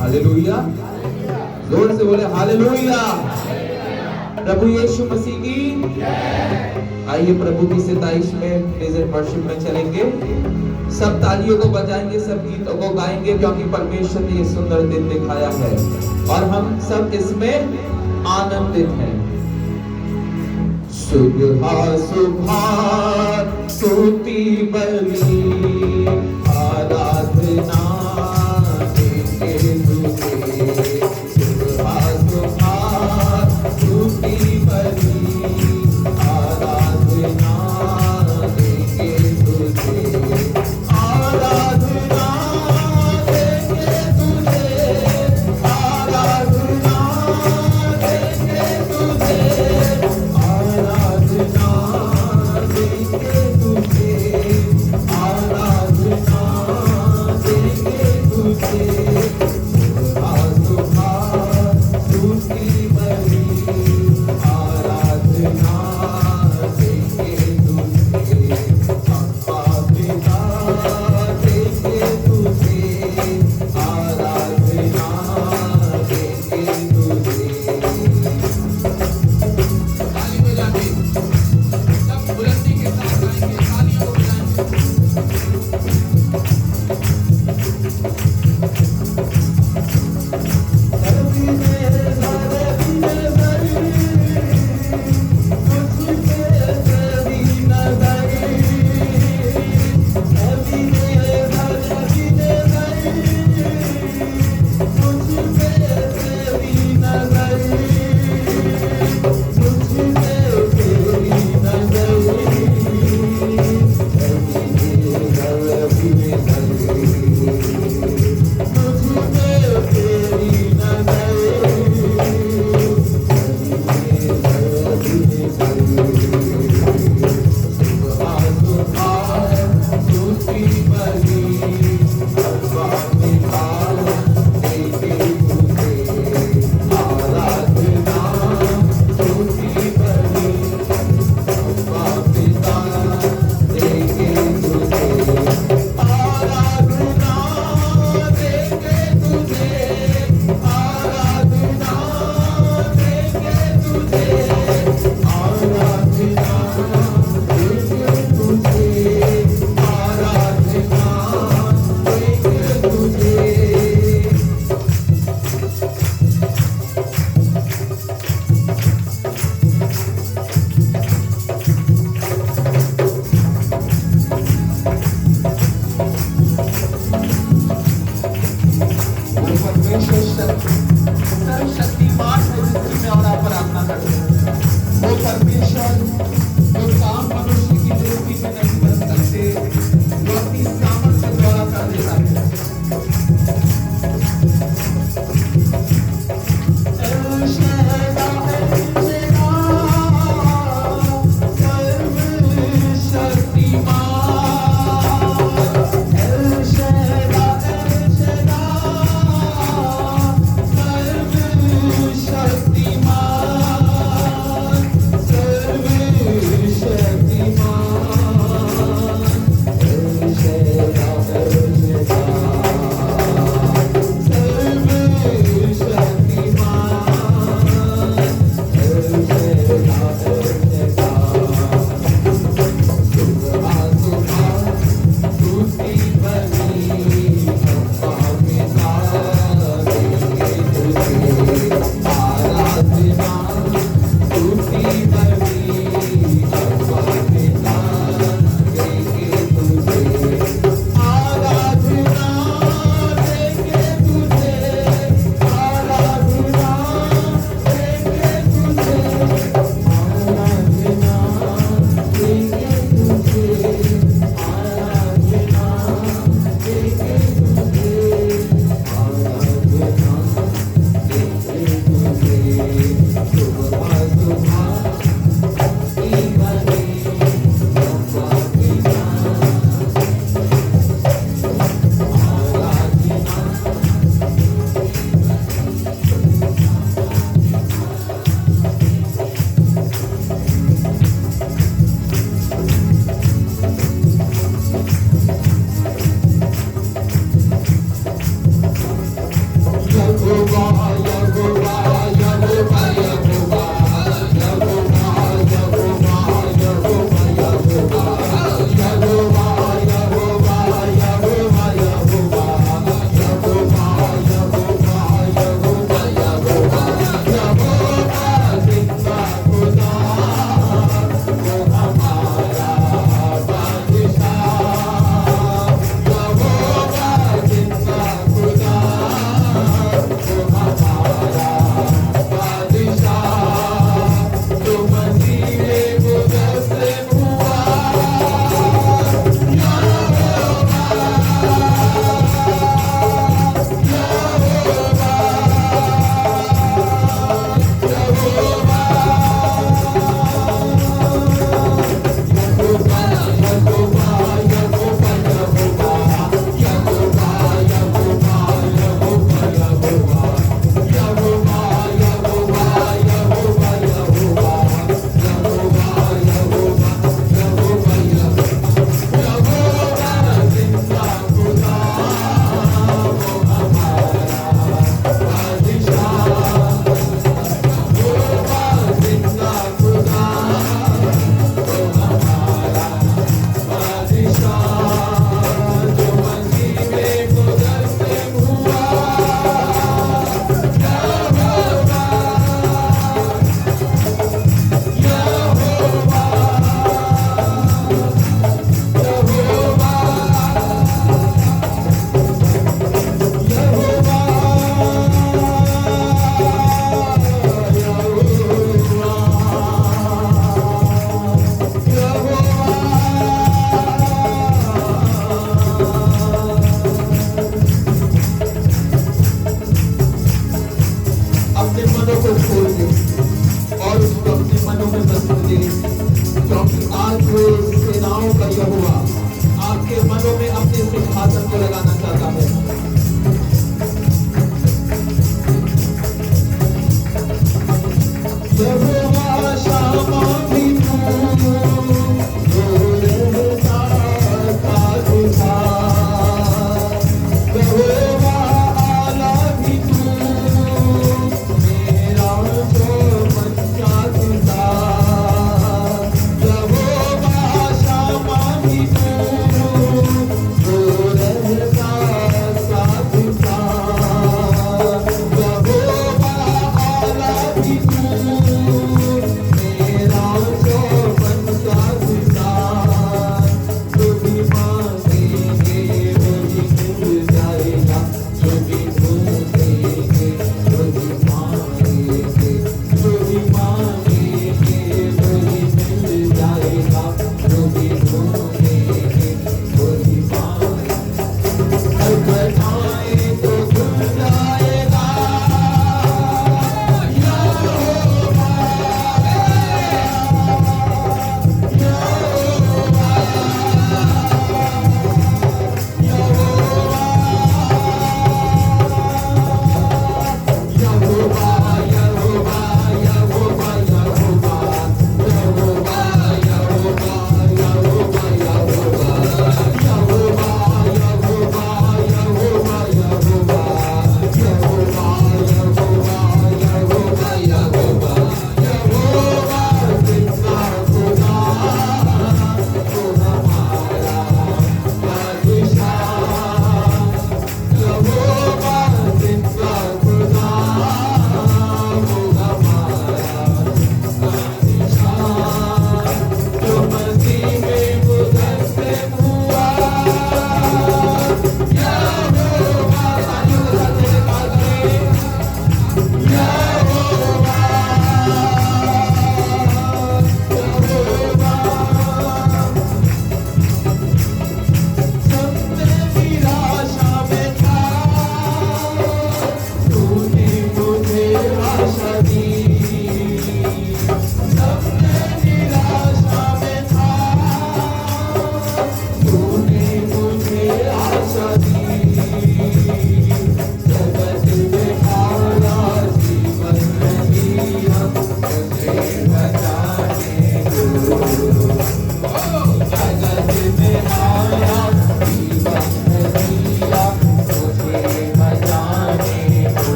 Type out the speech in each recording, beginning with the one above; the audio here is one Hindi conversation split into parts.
हालेलुया, जोर से बोले हालेलुया। प्रभु यीशु मसीह की। आइए प्रभु की 27 में प्रेज एंड वर्शिप में चलेंगे। सब तालियों को बजाएंगे, सब गीतों को गाएंगे, क्योंकि परमेश्वर ने ये सुंदर दिन दिखाया है और हम सब इसमें आनंदित हैं। सुबह सुबह स्तुति बलि आराधना देंगे तुझे। सुबह सुबह स्तुति बलि आराधना देंगे तुझे। आराधना देंगे तुझे। आराधना देंगे तुझे। आराधना देंगे तुझे।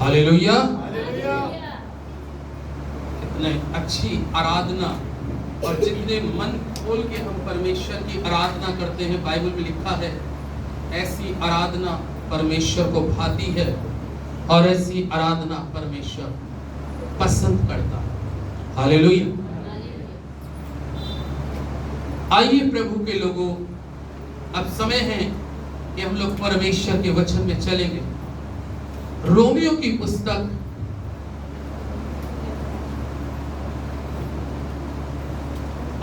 हालेलुया। कितने अच्छी आराधना, और जितने मन खोल के हम परमेश्वर की आराधना करते हैं, बाइबल में लिखा है ऐसी आराधना परमेश्वर को भाती है और ऐसी आराधना परमेश्वर पसंद करता है। हालेलुया। आइए प्रभु के लोगों, अब समय है कि हम लोग परमेश्वर के वचन में चलेंगे। रोमियो की पुस्तक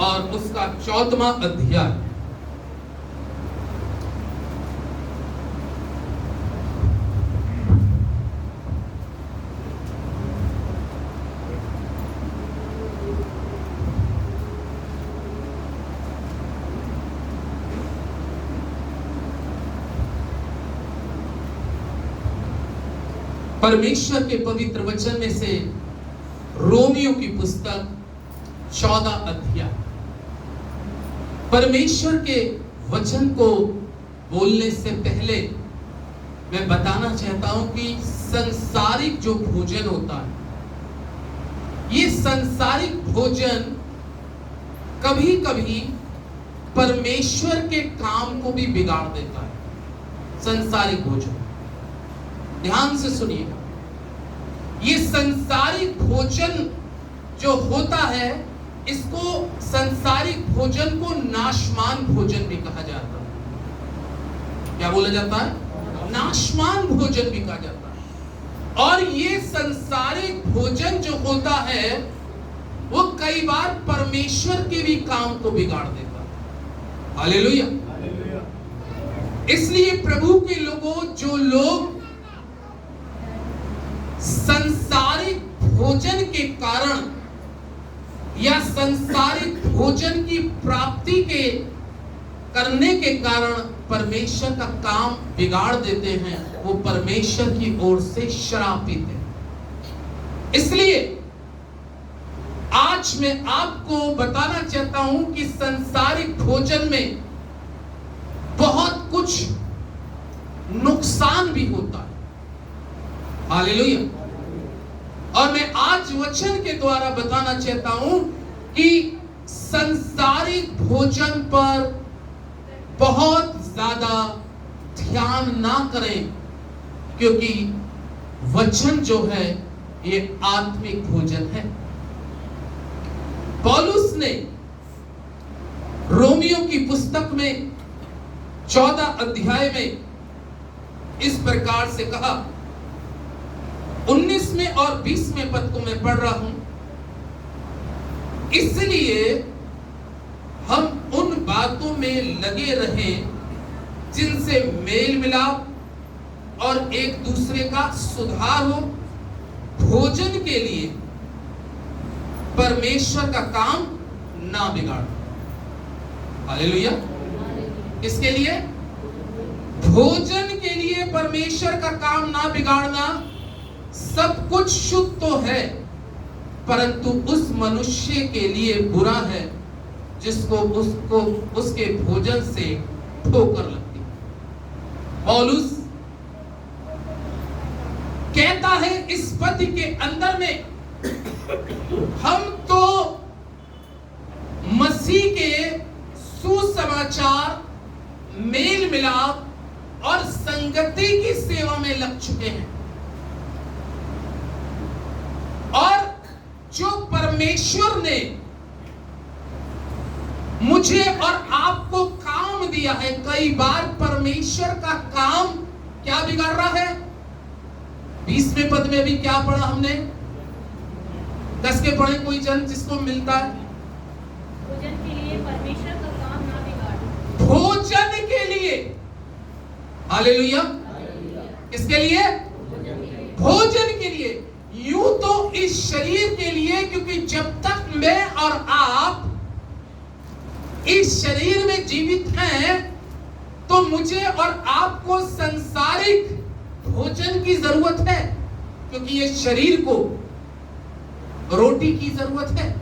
और उसका 14वां अध्याय, परमेश्वर के पवित्र वचन में से रोमियो की पुस्तक 14 अध्याय। परमेश्वर के वचन को बोलने से पहले मैं बताना चाहता हूं कि संसारिक जो भोजन होता है, ये संसारिक भोजन कभी कभी परमेश्वर के काम को भी बिगाड़ देता है। संसारिक भोजन, ध्यान से सुनिएगा, ये संसारिक भोजन जो होता है, इसको संसारिक भोजन को नाशमान भोजन भी कहा जाता है। क्या बोला जाता है? नाशमान भोजन भी कहा जाता है। और ये संसारिक भोजन जो होता है, वो कई बार परमेश्वर के भी काम को बिगाड़ देता है। हालेलुया। इसलिए प्रभु के लोगों, जो लोग संसारिक भोजन के कारण या संसारिक भोजन की प्राप्ति के करने के कारण परमेश्वर का काम बिगाड़ देते हैं, वो परमेश्वर की ओर से श्रापित है। इसलिए आज मैं आपको बताना चाहता हूं कि संसारिक भोजन में बहुत कुछ नुकसान भी होता है। हालेलुया। और मैं आज वचन के द्वारा बताना चाहता हूं कि संसारिक भोजन पर बहुत ज्यादा ध्यान ना करें, क्योंकि वचन जो है ये आत्मिक भोजन है। पौलुस ने रोमियो की पुस्तक में 14 अध्याय में इस प्रकार से कहा, 19वें और 20वें पद को मैं पढ़ रहा हूं। इसलिए हम उन बातों में लगे रहें जिनसे मेल मिलाप और एक दूसरे का सुधार हो, भोजन के लिए परमेश्वर का काम ना बिगाड़। हालेलुया। इसके लिए, भोजन के लिए परमेश्वर का काम ना बिगाड़ना। सब कुछ शुद्ध तो है, परंतु उस मनुष्य के लिए बुरा है जिसको उसके भोजन से ठोकर लगती है। पौलुस कहता है इस पद के अंदर में, हम तो मसीह के सुसमाचार, मेल मिलाप और संगति की सेवा में लग चुके हैं, और जो परमेश्वर ने मुझे और आपको काम दिया है, कई बार परमेश्वर का काम क्या बिगाड़ रहा है। 20वें पद में भी क्या पढ़ा हमने? 10 के पढ़े कोई जन जिसको मिलता है। भोजन के लिए परमेश्वर का काम ना बिगाड़ो। भोजन के लिए, हालेलुया। किसके लिए? भोजन के लिए। यूं तो इस शरीर के लिए, क्योंकि जब तक मैं और आप इस शरीर में जीवित हैं, तो मुझे और आपको संसारिक भोजन की जरूरत है, क्योंकि ये शरीर को रोटी की जरूरत है।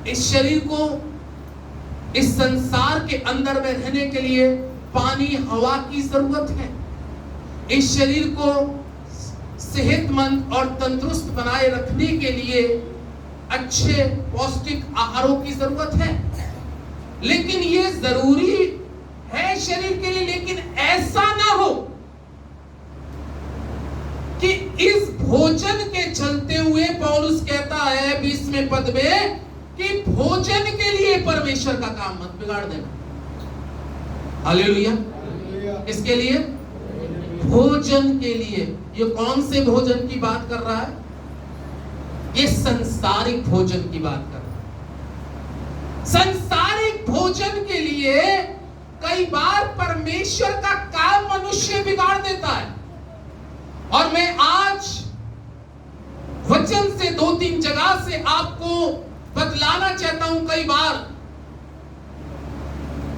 इस शरीर को इस संसार के अंदर में रहने के लिए पानी, हवा की जरूरत है। इस शरीर को सेहतमंद और तंदुरुस्त बनाए रखने के लिए अच्छे पौष्टिक आहारों की जरूरत है, लेकिन ये जरूरी है शरीर के लिए। लेकिन ऐसा ना हो कि इस भोजन के चलते हुए पौलुस कहता है 20वें पद में कि भोजन के लिए परमेश्वर का काम मत बिगाड़ देना। हालेलुया। इसके लिए भोजन के लिए, ये कौन से भोजन की बात कर रहा है? ये संसारिक भोजन की बात कर रहा है। संसारिक भोजन के लिए कई बार परमेश्वर का काम मनुष्य बिगाड़ देता है। और मैं आज वचन से 2-3 जगह से आपको बतलाना चाहता हूं। कई बार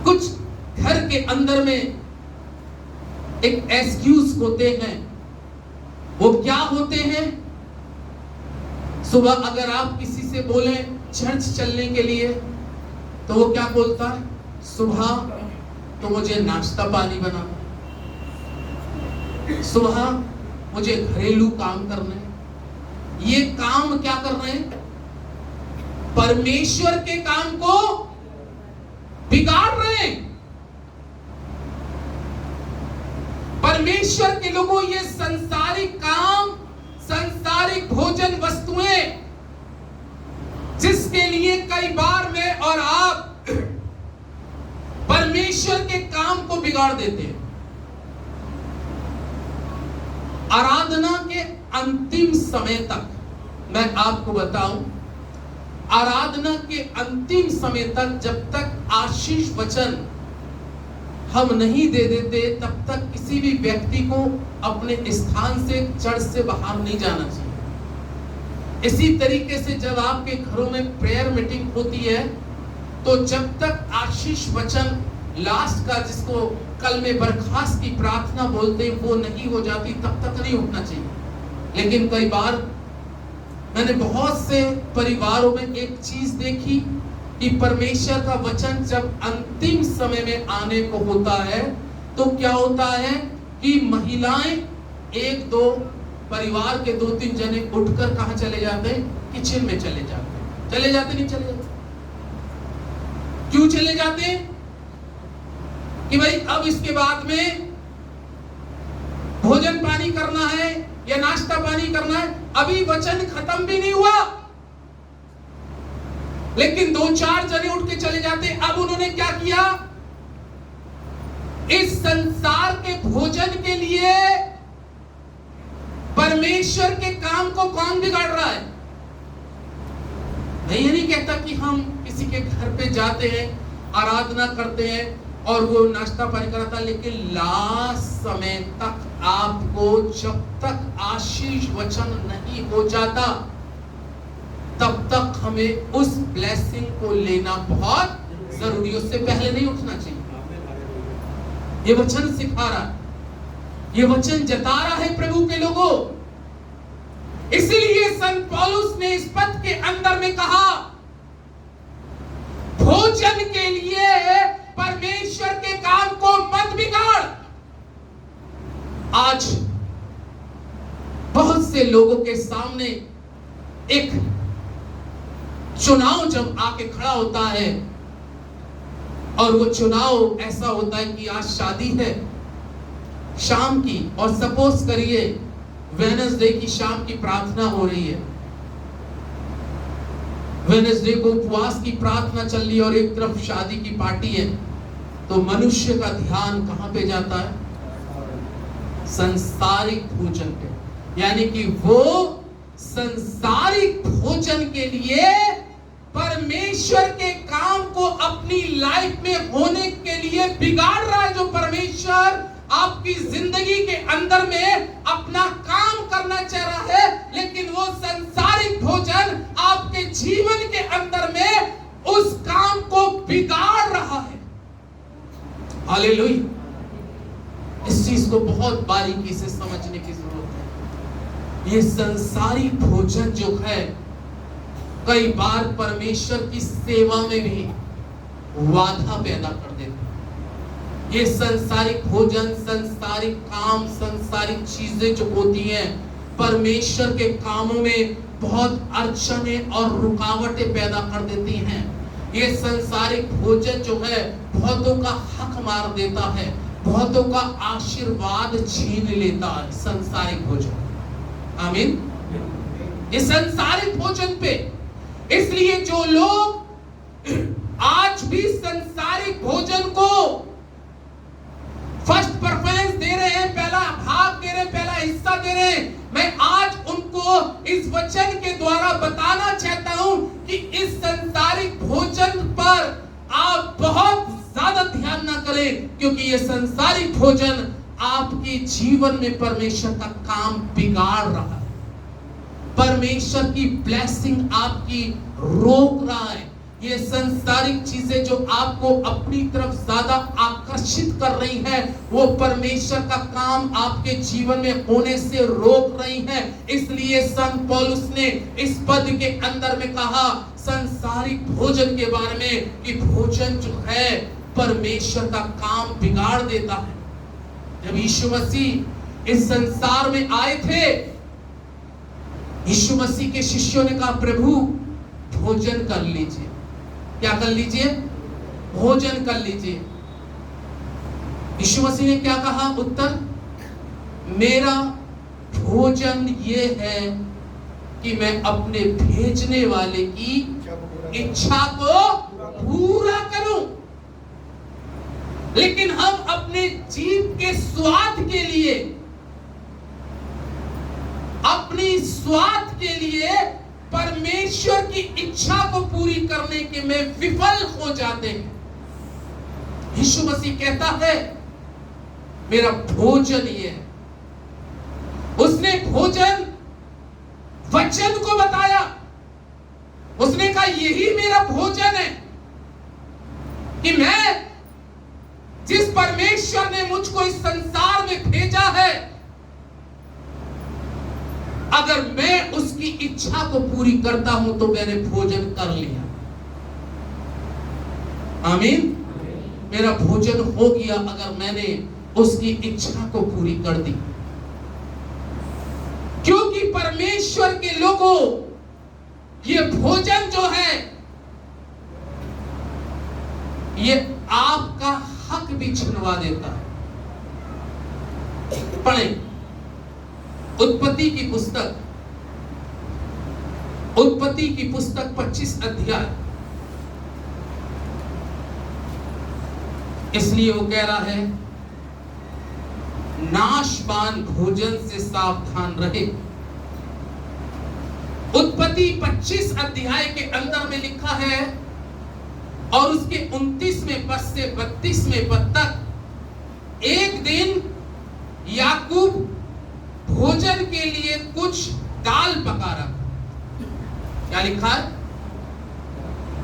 कुछ घर के अंदर में एक एक्सक्यूज होते हैं। वो क्या होते हैं? सुबह अगर आप किसी से बोले चर्च चलने के लिए, तो वो क्या बोलता है? सुबह तो मुझे नाश्ता पानी बना, सुबह मुझे घरेलू काम करने। ये काम क्या कर रहे हैं? परमेश्वर के काम को बिगाड़ रहे हैं। परमेश्वर के लोगों, ये संसारिक काम, संसारिक भोजन वस्तुएं, जिसके लिए कई बार मैं और आप परमेश्वर के काम को बिगाड़ देते हैं। आराधना के अंतिम समय तक मैं आपको बताऊं, आराधना के अंतिम समय तक जब तक आशीष वचन हम नहीं दे देते, तब तक किसी भी व्यक्ति को अपने स्थान से, चर्च से बाहर नहीं जाना चाहिए। इसी तरीके से जब आपके घरों में प्रेयर मीटिंग होती है, तो जब तक आशीष वचन लास्ट का, जिसको कल में बरखास्त की प्रार्थना बोलते हैं, वो नहीं हो जाती, तब तक नहीं उठना चाहिए। लेकिन कई बार मैंने बहुत से परिवारों में एक चीज देखी कि परमेश्वर का वचन जब अंतिम समय में आने को होता है, तो क्या होता है कि महिलाएं 1-2 परिवार के 2-3 जने उठकर कहां चले जाते हैं? किचन में चले जाते। चले जाते नहीं चले जाते? क्यों चले जाते हैं? कि भाई अब इसके बाद में भोजन पानी करना है या नाश्ता पानी करना है, अभी वचन खत्म भी नहीं हुआ, लेकिन 2-4 जने उठ के चले जाते। अब उन्होंने क्या किया? इस संसार के भोजन के लिए परमेश्वर के काम को कौन बिगाड़ रहा है? मैं ये नहीं कहता कि हम किसी के घर पे जाते हैं, आराधना करते हैं और वो नाश्ता पानी कराता, लेकिन लास्ट समय तक आपको, जब तक आशीष वचन नहीं हो जाता, तब तक हमें उस ब्लेसिंग को लेना बहुत जरूरी। उससे पहले नहीं उठना चाहिए। ये वचन सिखा रहा है, ये वचन जता रहा है प्रभु के लोगों। इसीलिए संत पौलुस ने इस पद के अंदर में कहा, भोजन के लिए परमेश्वर के काम को मत बिगाड़। आज बहुत से लोगों के सामने एक चुनाव जब आके खड़ा होता है, और वो चुनाव ऐसा होता है कि आज शादी है शाम की, और सपोज करिए वेडनेसडे की शाम की प्रार्थना हो रही है, वेडनेसडे को उपवास की प्रार्थना चल रही है और एक तरफ शादी की पार्टी है, तो मनुष्य का ध्यान कहां पे जाता है? संसारिक भोजन पे। यानी कि वो संसारिक भोजन के लिए परमेश्वर के काम को अपनी लाइफ में होने के लिए बिगाड़ रहा है। जो परमेश्वर आपकी जिंदगी के अंदर में अपना काम करना चाह रहा है, लेकिन वो संसारिक भोजन आपके जीवन के अंदर में उस काम को बिगाड़ रहा है। हालेलुया। इस चीज को बहुत बारीकी से समझने की जरूरत है। ये संसारिक भोजन जो है, कई बार परमेश्वर की सेवा में भी बाधा पैदा कर देता है। ये संसारिक भोजन, संसारिक काम, संसारिक चीजें जो होती हैं, परमेश्वर के कामों में बहुत अड़चनें और रुकावटें पैदा कर देती हैं। ये संसारिक भोजन जो है बहुतों का हक मार देता है, बहुतों का आशीर्वाद छीन लेता है संसारिक भोजन। आमीन। ये संसारिक भोजन पे, इसलिए जो लोग आज भी संसारिक भोजन को फर्स्ट प्रेफरेंस दे रहे हैं, पहला भाग दे रहे हैं, पहला हिस्सा दे रहे हैं, मैं आज उनको इस वचन के द्वारा बताना चाहता हूं कि इस संसारिक भोजन पर आप बहुत ज्यादा ध्यान ना करें, क्योंकि ये संसारिक भोजन आपके जीवन में परमेश्वर का काम बिगाड़ रहा है, परमेश्वर की ब्लेसिंग आपकी रोक रहा है। ये संसारिक चीजें जो आपको अपनी तरफ ज्यादा आकर्षित कर रही है, वो परमेश्वर का काम आपके जीवन में होने से रोक रही है। इसलिए संत पौलुस ने इस पद के अंदर में कहा संसारिक भोजन के बारे में कि भोजन जो है परमेश्वर का काम बिगाड़ देता है। जब यीशु मसीह इस संसार में आए थे, यीशु मसीह के शिष्यों ने कहा प्रभु भोजन कर लीजिए। क्या कर लीजिए? भोजन कर लीजिए। यीशु मसीह ने क्या कहा? उत्तर, मेरा भोजन ये है कि मैं अपने भेजने वाले की इच्छा को पूरा करूं। लेकिन हम अपने जीव के स्वाद के लिए, अपनी स्वाद के लिए परमेश्वर की इच्छा को पूरी करने के में विफल हो जाते हैं। यीशु मसीह कहता है मेरा भोजन ये है। उसने भोजन वचन को बताया, उसने कहा यही मेरा भोजन है कि मैं जिस परमेश्वर ने मुझको इस संसार में भेजा है, अगर मैं उसकी इच्छा को पूरी करता हूं तो मैंने भोजन कर लिया। आमीन। मेरा भोजन हो गया अगर मैंने उसकी इच्छा को पूरी कर दी। क्योंकि परमेश्वर के लोगों, ये भोजन जो है ये आपका हक भी छिनवा देता है। पढ़ें उत्पत्ति की पुस्तक, उत्पत्ति की पुस्तक 25 अध्याय। इसलिए वो कह रहा है नाशवान भोजन से सावधान रहे। उत्पत्ति 25 अध्याय के अंदर में लिखा है और उसके 29वें पद से 32वें पद तक, एक दिन याकूब भोजन के लिए कुछ दाल पका रहा था। क्या लिखा है?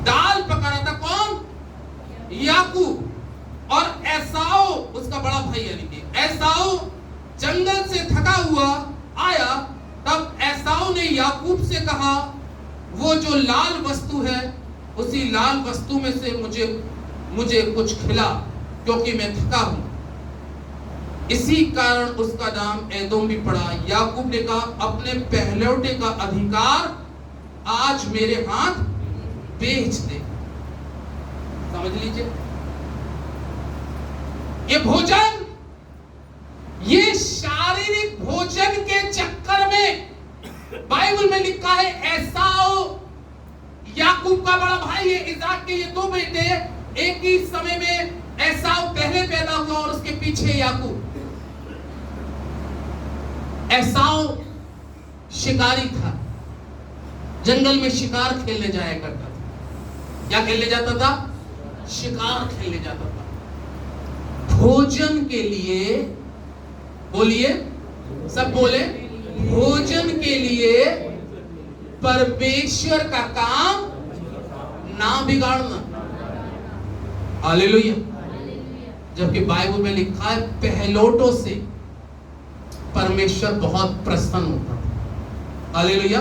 दाल पका रहा था। कौन? याकूब। और एसाऊ उसका बड़ा भाई है। लिखिए एसाऊ जंगल से थका हुआ आया, तब एसाऊ ने याकूब से कहा वो जो लाल वस्तु है उसी लाल वस्तु में से मुझे कुछ खिला, क्योंकि मैं थका हूं। इसी कारण उसका नाम एदोम भी पड़ा। याकूब ने कहा अपने पहलौठे का अधिकार आज मेरे हाथ बेच दे। समझ लीजिए, ये भोजन, ये शारीरिक भोजन के चक्कर में बाइबल में लिखा है एसाऊ याकूब का बड़ा भाई है। इसाक के ये दो बेटे एक ही समय में, एसाऊ पहले पैदा हुआ और उसके पीछे याकूब। एसाऊ शिकारी था, जंगल में शिकार खेलने जाया करता था। क्या खेलने जाता था? शिकार खेलने जाता था। भोजन के लिए, बोलिए सब बोले, भोजन के लिए परमेश्वर का काम ना बिगाड़ना। हालेलुया। जबकि बाइबल में लिखा है पहलौठों से परमेश्वर बहुत प्रसन्न होता था। हालेलुया।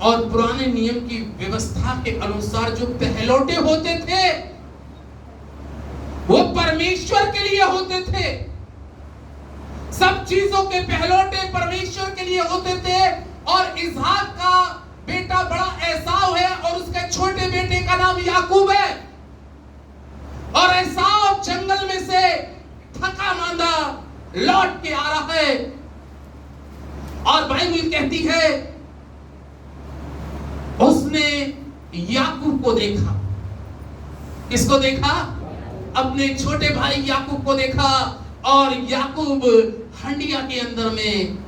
और पुराने नियम की व्यवस्था के अनुसार जो पहलौठे होते थे वो परमेश्वर के लिए होते थे। सब चीजों के पहलौठे परमेश्वर के लिए होते थे। और इसहाक का बेटा बड़ा एसाव है और उसके छोटे बेटे का नाम याकूब है। और एसाव जंगल में से थका मांदा लौट के आ रहा है और बाइबल कहती है उसने याकूब को देखा। किसको देखा? अपने छोटे भाई याकूब को देखा। और याकूब हंडिया के अंदर में,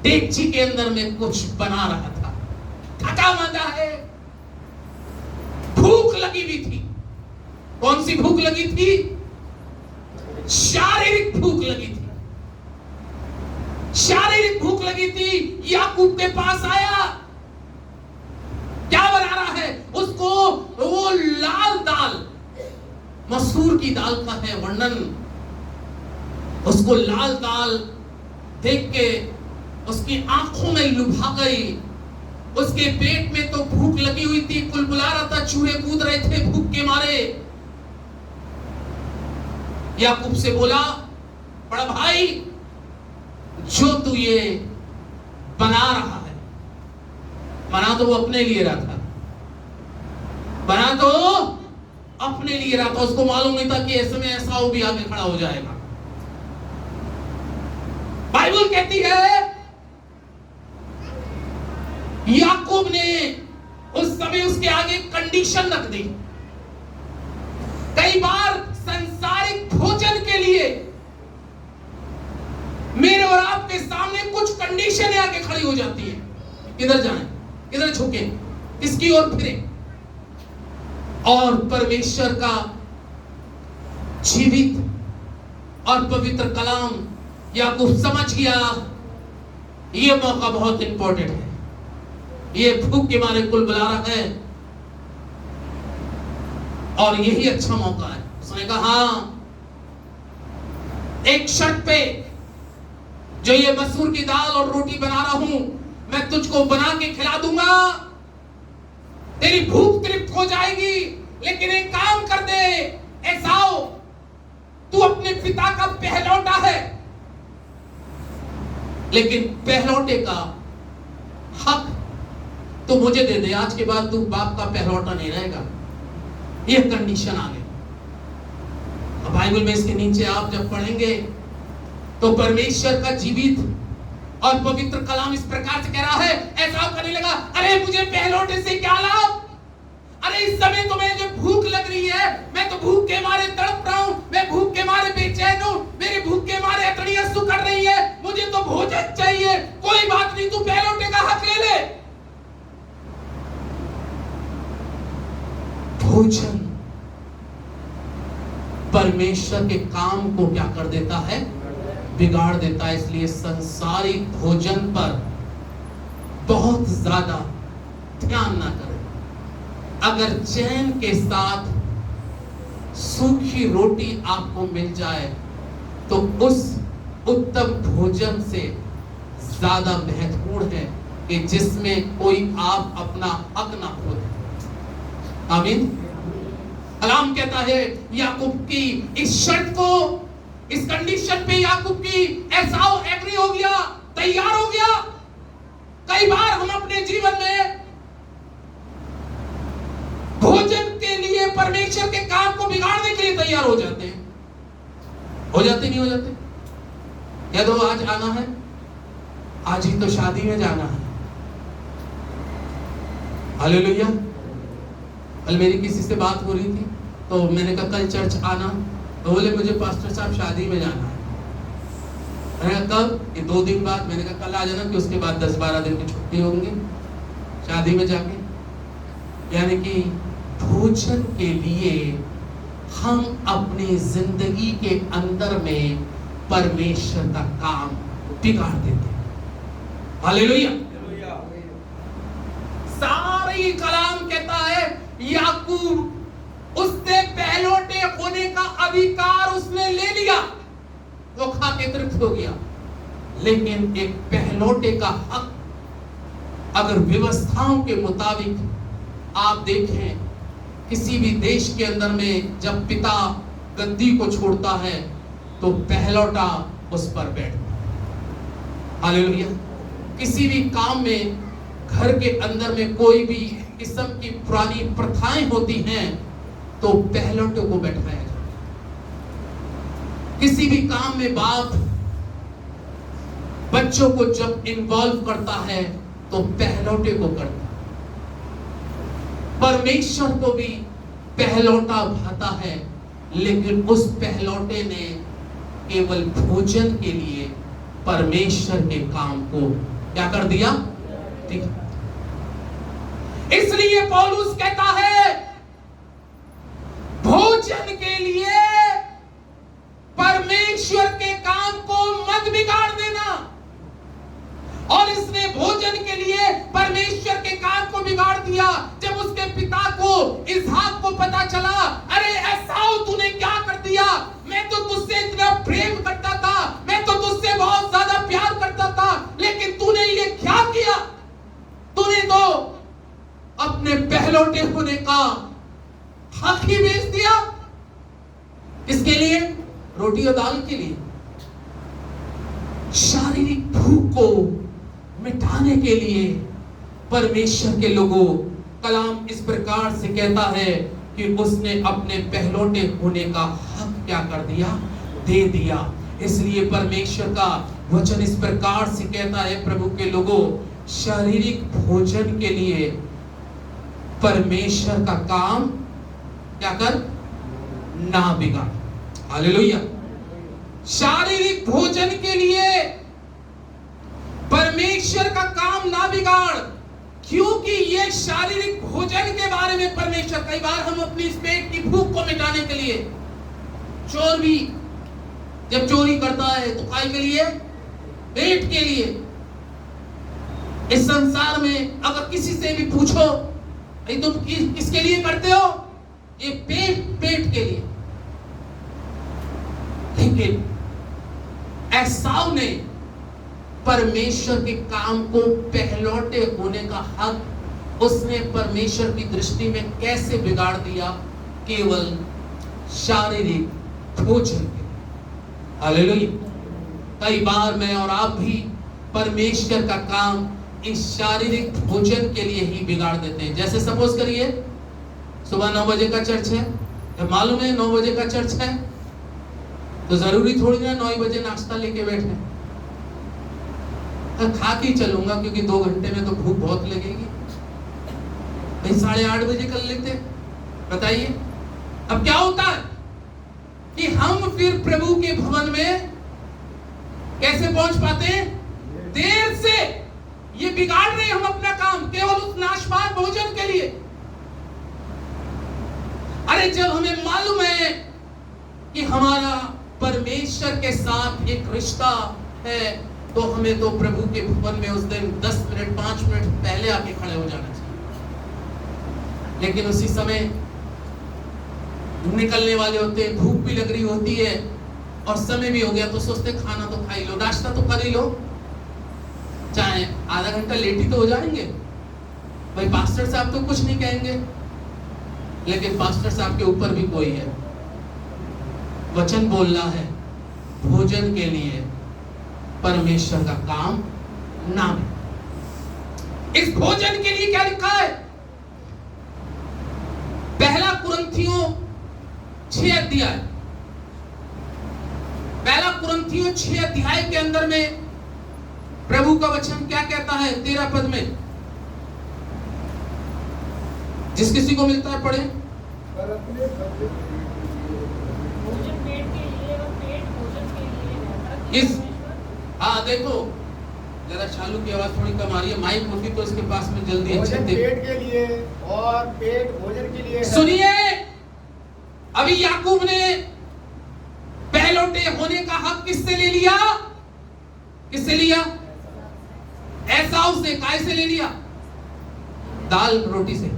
डेगची के अंदर में कुछ बना रहा था। थका मांदा है, भूख लगी हुई थी। कौन सी भूख लगी थी? शारीरिक भूख लगी थी। शारीरिक भूख लगी थी। याकूब के पास आया। क्या बना रहा है? उसको वो लाल दाल, मसूर की दाल का है वर्णन। उसको लाल दाल देख के उसकी आंखों में लुभा गई। उसके पेट में तो भूख लगी हुई थी, कुलबुला रहा था, चूहे कूद रहे थे भूख के मारे। याकूब से बोला, बड़ा भाई, जो तू ये बना रहा है, बना तो वो अपने लिए रहा था, बना तो अपने लिए रहा था। उसको मालूम नहीं था कि ऐसे में एसाव भी आगे खड़ा हो जाएगा। बाइबल कहती है याकूब ने उस समय उसके आगे कंडीशन रख दी। कई बार संसारिक भोजन के लिए मेरे और आपके सामने कुछ कंडीशन आके खड़ी हो जाती है। किधर जाएं, किधर झुके, किसकी ओर फिरे। और परमेश्वर का जीवित और पवित्र कलाम याकूब समझ गया, ये मौका बहुत इंपॉर्टेंट है। ये भूख के मारे कुल बुला रहा है और यही अच्छा मौका है। उसने कहा, हाँ, एक शर्त पे, जो ये मसूर की दाल और रोटी बना रहा हूं, मैं तुझको बना के खिला दूंगा, तेरी भूख तृप्त हो जाएगी। लेकिन एक काम कर दे एसाव, तू अपने पिता का पहलौठा है, लेकिन पहलौठे का हक तो मुझे दे दे। आज के बाद तू बाप का पहलौठा नहीं रहेगा। यह कंडीशन आ गई। बाइबल में इसके नीचे आप जब पढ़ेंगे तो परमेश्वर का जीवित और पवित्र कलाम इस प्रकार से कह रहा है। एसाव करने लगा, अरे मुझे पहलौठे से क्या लाभ? अरे इस समय तो मुझे भूख लग रही है, मैं तो भूख के मारे तड़प रहा हूं, मैं भूख के मारे बेचैन हूं, मेरी भूख के मारे अतड़ियां सुकड़ रही है, मुझे तो भोजन चाहिए। कोई बात नहीं, तू पहलौठे का हक ले ले। भोजन परमेश्वर के काम को क्या कर देता है? बिगाड़ देता है। इसलिए संसारिक भोजन पर बहुत ज्यादा ध्यान ना करें। अगर चैन के साथ सूखी रोटी आपको मिल जाए तो उस उत्तम भोजन से ज्यादा महत्वपूर्ण है कि जिसमें कोई आप अपना हक ना खो दे। आमीन। कलाम कहता है याकूब की इस शर्त को, इस कंडीशन पे याकूब की एसाव एग्री हो गया, तैयार हो गया। कई बार हम अपने जीवन में भोजन के लिए परमेश्वर के काम को बिगाड़ने के लिए तैयार हो जाते हैं। हो जाते नहीं हो जाते? कह दो आज आना है, आज ही तो शादी में जाना है। हालेलुया। कल मेरी किसी से बात हो रही थी तो मैंने कहा कल चर्च आना, तो बोले मुझे पास्टर साहब शादी में जाना है। मैंने कहा कब? ये 2 दिन बाद। मैंने कहा कल आ जाना, कि उसके बाद 10-12 दिन की छुट्टी होंगी शादी में जाके। यानी कि भोजन के लिए हम अपनी जिंदगी के अंदर में परमेश्वर का काम बिगाड़ देते हैं। हालेलुया। सारी कलाम कहता है याकूब उससे पहलौठे होने का अधिकार उसने ले लिया, वो खा के तृप्त हो गया। लेकिन एक पहलौठे का हक, अगर व्यवस्थाओं के मुताबिक आप देखें, किसी भी देश के अंदर में जब पिता गद्दी को छोड़ता है तो पहलौठा उस पर बैठता है। हालेलुया। किसी भी काम में घर के अंदर में कोई भी किस्म की पुरानी प्रथाएं होती हैं तो पहलौठों को बैठाया जाता है। किसी भी काम में बाप बच्चों को जब इन्वॉल्व करता है तो पहलौठे को करता है। परमेश्वर को भी पहलौठा भाता है, लेकिन उस पहलौठे ने केवल भोजन के लिए परमेश्वर के काम को क्या कर दिया? ठीक। इसलिए पौलुस कहता है भोजन के लिए परमेश्वर के काम को मत बिगाड़ देना। और इसने भोजन के लिए परमेश्वर के काम को बिगाड़ दिया। जब उसके पिता को इसहाक को पता चला, अरे एसाव तूने क्या कर दिया, मैं तो तुझसे इतना प्रेम करता था, मैं तो तुझसे बहुत ज्यादा प्यार करता था, लेकिन तूने ये क्या किया? तूने तो अपने पहलौठे होने का हक ही बेच दिया। किसके लिए? रोटी और दाल के लिए। शारीरिक भूख को मिटाने के लिए परमेश्वर के लोगों, कलाम इस प्रकार से कहता है कि उसने अपने पहलौठे होने का हक क्या कर दिया? दे दिया। इसलिए परमेश्वर का वचन इस प्रकार से कहता है, प्रभु के लोगों, शारीरिक भोजन के लिए परमेश्वर का काम क्या कर? ना बिगाड़। हालेलुया। शारीरिक भोजन के लिए परमेश्वर का काम ना बिगाड़, क्योंकि ये शारीरिक भोजन के बारे में परमेश्वर, कई बार हम अपनी इस पेट की भूख को मिटाने के लिए, चोर भी जब चोरी करता है तो काय के लिए? पेट के लिए। इस संसार में अगर किसी से भी पूछो तुम किसके लिए करते हो? ये पेट के लिए। लेकिन एसाव ने परमेश्वर के काम को पहलौठे होने का हक उसने परमेश्वर की दृष्टि में कैसे बिगाड़ दिया? केवल शारीरिक भोजन के। हालेलुया। कई बार मैं और आप भी परमेश्वर का काम इस शारीरिक भोजन के लिए ही बिगाड़ देते हैं। जैसे सपोज करिए सुबह 9 बजे का चर्च है, तो मालूम है 9 बजे का चर्च है, तो जरूरी थोड़ी ना 9 बजे नाश्ता लेके बैठे, खा के चलूंगा क्योंकि 2 घंटे में तो भूख बहुत लगेगी, भाई 8:30 बजे कर लेते। बताइए अब क्या होता है कि हम फिर प्रभु के भवन में कैसे पहुंच पाते हैं? देर से। ये बिगाड़ रहे हम अपना काम केवल उस नाशवान भोजन के लिए। अरे जब हमें मालूम है कि हमारा परमेश्वर के साथ एक रिश्ता है, तो हमें तो प्रभु के भवन में उस दिन 10 मिनट 5 मिनट पहले आके खड़े हो जाना चाहिए। लेकिन उसी समय निकलने वाले होते हैं, भूख भी लग रही होती है और समय भी हो गया, तो सोचते खाना तो खा ही लो, नाश्ता तो कर ही लो, चाहे आधा घंटा लेट ही तो हो जाएंगे। भाई पास्टर साहब तो कुछ नहीं कहेंगे, लेकिन पास्टर साहब के ऊपर भी कोई है। वचन बोल रहा है भोजन के लिए परमेश्वर का काम नाम है। इस भोजन के लिए क्या लिखा है? पहला कुरिन्थियों 6 अध्याय, पहला कुरिन्थियों 6 अध्याय के अंदर में प्रभु का वचन क्या कहता है? 13 पद में, जिस किसी को मिलता है पढ़े। भोजन पेट के लिए और पेट भोजन के लिए रहता है। इस हाँ देखो जरा शालू की आवाज थोड़ी कम आ रही है, माइक होती तो इसके पास में जल्दी अच्छे भोजन पेट के लिए और पेट भोजन के लिए है। सुनिए, अभी याकूब ने पहलौठे होने का हक किससे ले लिया? किससे लिया? एसाव से। काय से ले लिया? दाल रोटी से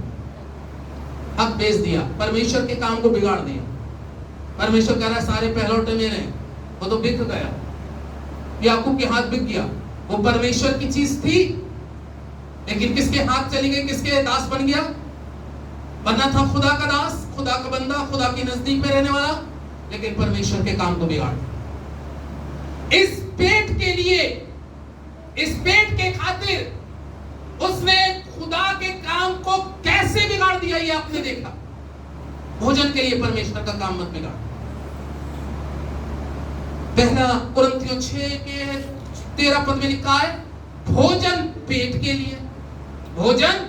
हक बेच दिया, परमेश्वर के काम को बिगाड़ दिया। परमेश्वर कह रहा है सारे पहलौठे मेरे, वो तो बिक गया, याकूब के हाथ बिक गया। वो परमेश्वर की चीज थी, लेकिन किसके हाथ चली गई? किसके दास बन गया? बनना था खुदा का दास, खुदा का बंदा, खुदा के नजदीक में रहने वाला, लेकिन परमेश्वर के काम को बिगाड़। इस पेट के लिए इस पेट के खातिर उसने खुदा के काम को कैसे बिगाड़ दिया, ये आपने देखा। भोजन के लिए परमेश्वर का काम मत बिगाड़। पहला कुरिन्थियों 6 के 13 पद में लिखा है, भोजन पेट के लिए, भोजन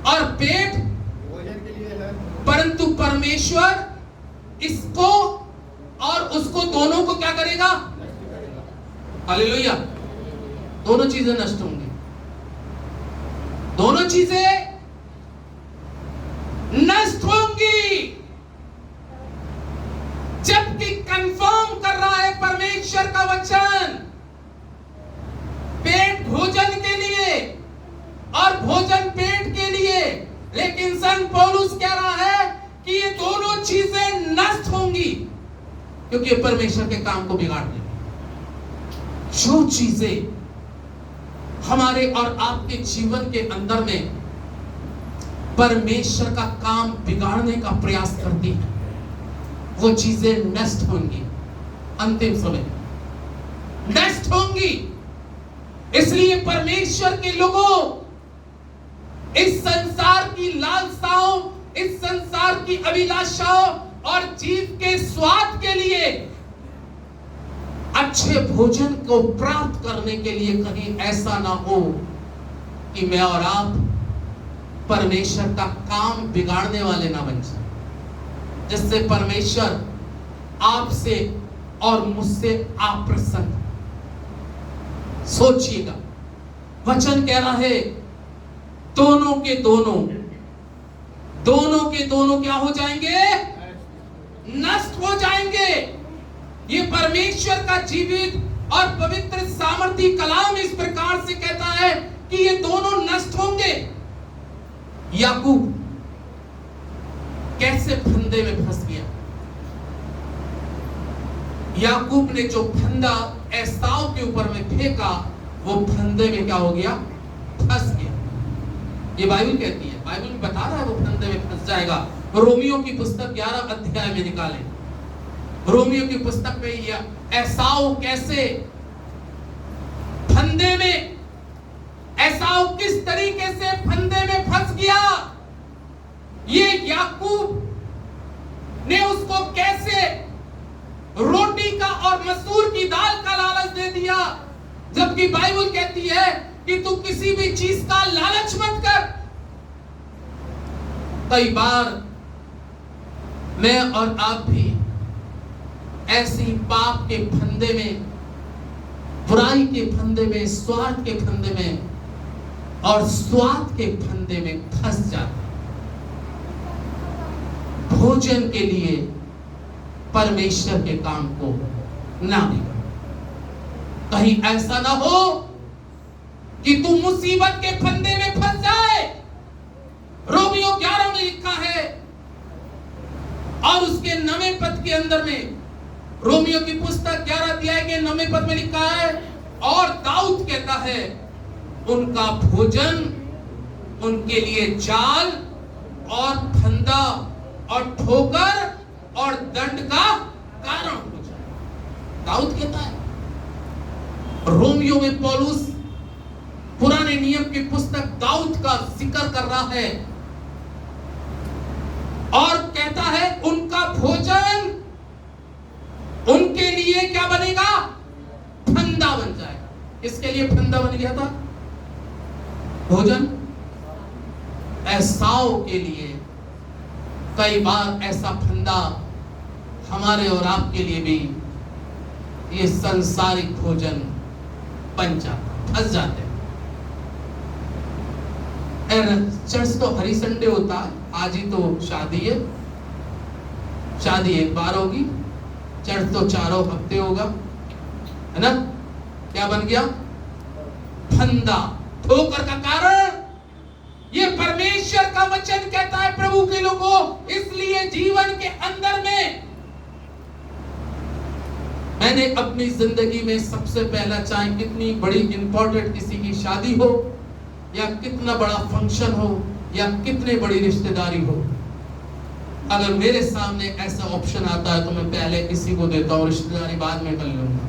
और पेट भोजन के लिए है, परंतु परमेश्वर इसको और उसको दोनों को क्या करेगा? हालेलुया। दोनों चीजें नष्ट होंगी, दोनों चीजें नष्ट होंगी। जबकि कंफर्म कर रहा है परमेश्वर का वचन, पेट भोजन के लिए और भोजन पेट के लिए, लेकिन संत पौलुस कह रहा है कि ये दोनों चीजें नष्ट होंगी क्योंकि ये परमेश्वर के काम को बिगाड़ देंगे। जो चीजें हमारे और आपके जीवन के अंदर में परमेश्वर का काम बिगाड़ने का प्रयास करती हैं, वो चीजें नष्ट होंगी, अंतिम समय नष्ट होंगी। इसलिए परमेश्वर के लोगों, इस संसार की लालसाओं, इस संसार की अभिलाषाओं और जीव के स्वाद के लिए, अच्छे भोजन को प्राप्त करने के लिए कहीं ऐसा ना हो कि मैं और आप परमेश्वर का काम बिगाड़ने वाले ना बन जाए, जिससे परमेश्वर आपसे और मुझसे अप्रसन्न। सोचिएगा, वचन कह रहा है दोनों के दोनों, दोनों के दोनों क्या हो जाएंगे? नष्ट हो जाएंगे। ये परमेश्वर का जीवित और पवित्र सामर्थी कलाम इस प्रकार से कहता है कि ये दोनों नष्ट होंगे। याकूब कैसे फंदे में फंस गया? याकूब ने जो फंदा एसाव के ऊपर में फेंका, वो फंदे में क्या हो गया? फंस गया। ये बाइबल कहती है, बाइबल में बता रहा है वो फंदे में फंस जाएगा। रोमियो की पुस्तक 11 अध्याय में निकाले, रोमियो की पुस्तक में यह एसाव कैसे फंदे में, एसाव किस तरीके से फंदे में फंस गया, ये याकूब ने उसको कैसे रोटी का और मसूर की दाल का लालच दे दिया, जबकि बाइबल कहती है कि तू किसी भी चीज का लालच मत कर। कई बार मैं और आप भी ऐसी पाप के फंदे में, बुराई के फंदे में, स्वार्थ के फंदे में और स्वाद के फंदे में फंस जाते। भोजन के लिए परमेश्वर के काम को ना बिगाड़। कहीं ऐसा ना हो कि तू मुसीबत के फंदे में फंस जाए। रोमियो 11 में लिखा है और उसके 9वें पद के अंदर में, रोमियो की पुस्तक 11 अध्याय के 9वें पद में लिखा है, और दाऊद कहता है उनका भोजन उनके लिए जाल और फंदा और ठोकर और दंड का कारण हो जाए। दाऊद कहता है। रोमियो में पौलुस पुराने नियम की पुस्तक दाऊद का जिक्र कर रहा है और कहता है उनका भोजन उनके लिए क्या बनेगा? फंदा बन जाएगा। इसके लिए फंदा बन गया था भोजन, एसाव के लिए। कई बार ऐसा फंदा हमारे और आपके लिए भी ये संसारिक भोजन बन जाता, फंस जाते हैं। चर्च तो हरी संडे होता है, आज ही तो शादी है, शादी एक बार होगी, चर्च तो चारों हफ्ते होगा, है ना? क्या बन गया? फंदा, ठोकर का कारण। ये परमेश्वर का वचन कहता है प्रभु के लोगों, इसलिए जीवन के अंदर में मैंने अपनी जिंदगी में सबसे पहला, चाहे कितनी बड़ी इंपॉर्टेंट किसी की शादी हो या कितना बड़ा फंक्शन हो या कितनी बड़ी रिश्तेदारी हो, अगर मेरे सामने ऐसा ऑप्शन आता है तो मैं पहले इसी को देता हूं, रिश्तेदारी बाद में कर लूंगा।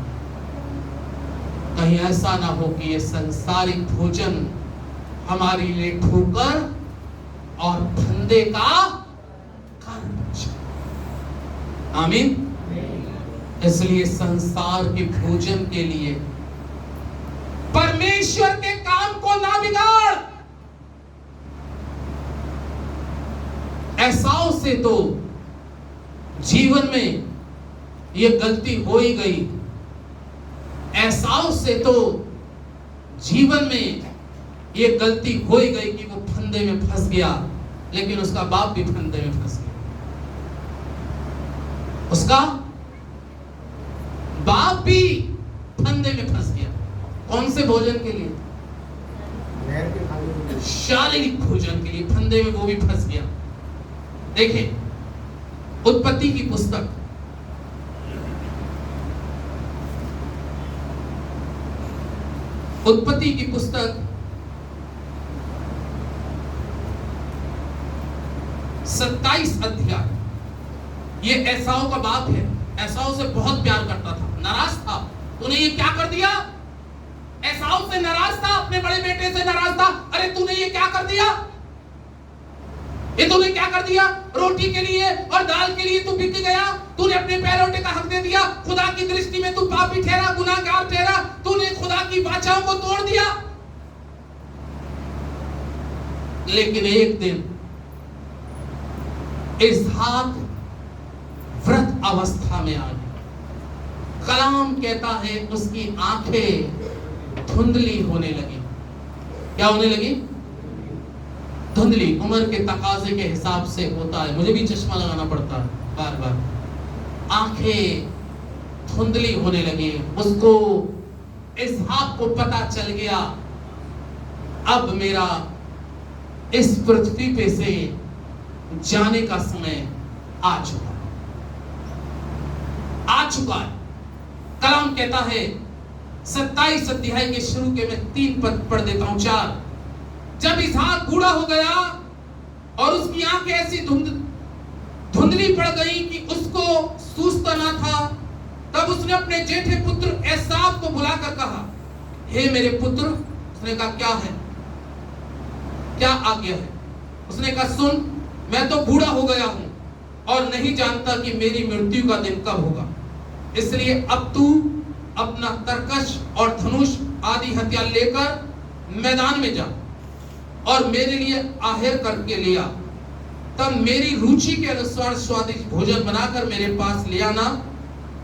कहीं ऐसा ना हो कि ये संसारिक भोजन हमारे लिए ठोकर और फंदे का कारण बन जाए। आमीन। इसलिए संसार के भोजन के लिए परमेश्वर के काम को ना बिगाड़। एसाव से तो जीवन में ये गलती हो ही गई। एसाव से तो जीवन में ये गलती हो ही गई कि वो फंदे में फंस गया, लेकिन उसका बाप भी फंदे में फंस गया। उसका बाप भी फंदे में फंस गया। कौन से भोजन के लिए? नहर के खाने के लिए। शारीरिक भोजन के लिए फंदे में वो भी फंस गया। देखें, उत्पत्ति की पुस्तक उत्पत्ति की पुस्तक 27 अध्याय। ये एसाव का बाप है। एसाव से बहुत प्यार करता था, नाराज था। तूने ये क्या कर दिया? एसाव से नाराज था, अपने बड़े बेटे से नाराज था। अरे तूने ये क्या कर दिया? ये तूने क्या कर दिया? रोटी के लिए और दाल के लिए तू बिक गया। तूने अपने पैरोटे का हक दे दिया। खुदा की दृष्टि में तू पापी ठहरा, गुनाहगार ठहरा। तूने खुदा की वाचाओं को तोड़ दिया। लेकिन एक दिन इसहाक व्रत अवस्था में आ गया। कलाम कहता है उसकी आंखें धुंधली होने लगी। क्या होने लगी? धुंधली। उम्र के तकाजे के हिसाब से होता है। मुझे भी चश्मा लगाना पड़ता है बार बार। आंखें धुंधली होने लगी। उसको इसहाक को पता चल गया, अब मेरा इस पृथ्वी पे से जाने का समय आ चुका है, आ चुका है। कलाम कहता है 27 अध्याय के शुरू के मैं 3 पद पढ़ देता हूं, 4। जब इसहाक बूढ़ा हो गया और उसकी आंखें ऐसी धुंधली पड़ गई कि उसको सूझता ना था, तब उसने अपने जेठे पुत्र एसाव को बुलाकर कहा, हे मेरे पुत्र। उसने कहा क्या है, क्या आज्ञा है? उसने कहा सुन, मैं तो बूढ़ा हो गया हूं और नहीं जानता कि मेरी मृत्यु का दिन कब होगा। इसलिए अब तू अपना तरकश और धनुष आदि हथियार लेकर मैदान में जा और मेरे लिए आहेर करके लिया। तब मेरी रुचि के अनुसार स्वादिष्ट भोजन बनाकर मेरे पास ले आना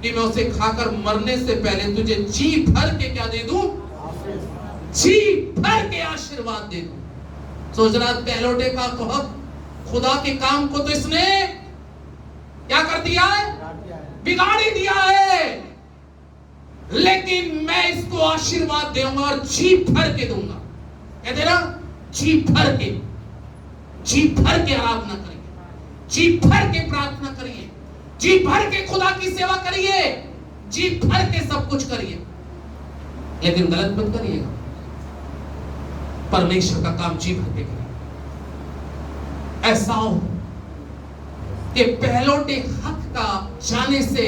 कि मैं उसे खाकर मरने से पहले तुझे जी भर के क्या दे दूं? जी भर के आशीर्वाद दे दूं। सोच रहा पहलोटे का कहब, खुदा के काम को तो इसने क्या कर दिया है? बिगाड़ ही दिया है। लेकिन मैं इसको आशीर्वाद दूंगा और जी भर के दूंगा। कहते ना, जी भर के आराधना करिए, जी भर के प्रार्थना करिए, जी भर के खुदा की सेवा करिए, जी भर के सब कुछ करिए। लेकिन गलत मत करिएगा। परमेश्वर का काम जी भर के करिए। ऐसा हो कि पहलोटे हक का जाने से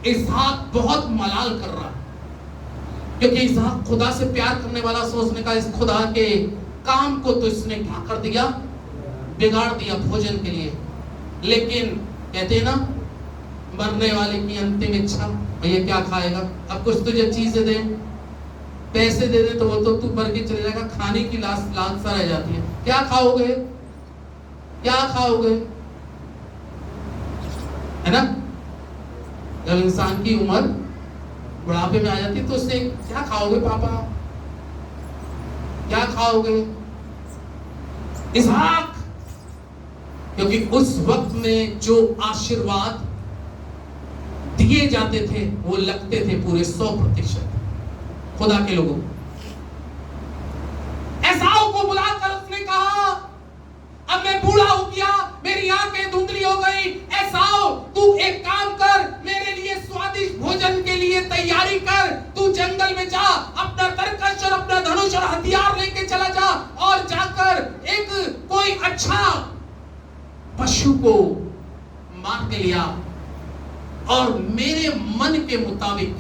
इसहाक बहुत मलाल कर रहा है, क्योंकि इसहाक खुदा से प्यार करने वाला। सोचने का इस खुदा के काम को तो इसने क्या कर दिया? बिगाड़ दिया भोजन के लिए। लेकिन कहते हैं ना, मरने वाले की अंतिम इच्छा, भैया क्या खाएगा? अब कुछ तुझे चीजें दे, पैसे दे दे तो वो तो तू मर के चले जाएगा। खाने की लालसा रह जाती है। क्या खाओगे? क्या खाओगे? है ना? जब इंसान की उम्र बुढ़ापे में आ जाती है तो उससे क्या खाओगे पापा? क्या खाओगे? इसहाक, क्योंकि उस वक्त में जो आशीर्वाद दिए जाते थे वो लगते थे पूरे 100% खुदा के लोगों। एसाव को बुलाकर उसने कहा, अब मैं बूढ़ा हो गया, मेरी आंखें धुंधली हो गई। एसाव, तू एक काम कर, मेरे लिए स्वादिष्ट भोजन के लिए तैयारी कर। तू जंगल में जा, अपना तरकश और अपना धनुष और हथियार लेके चला जा और जाकर एक कोई अच्छा पशु को मार के लिया और मेरे मन के मुताबिक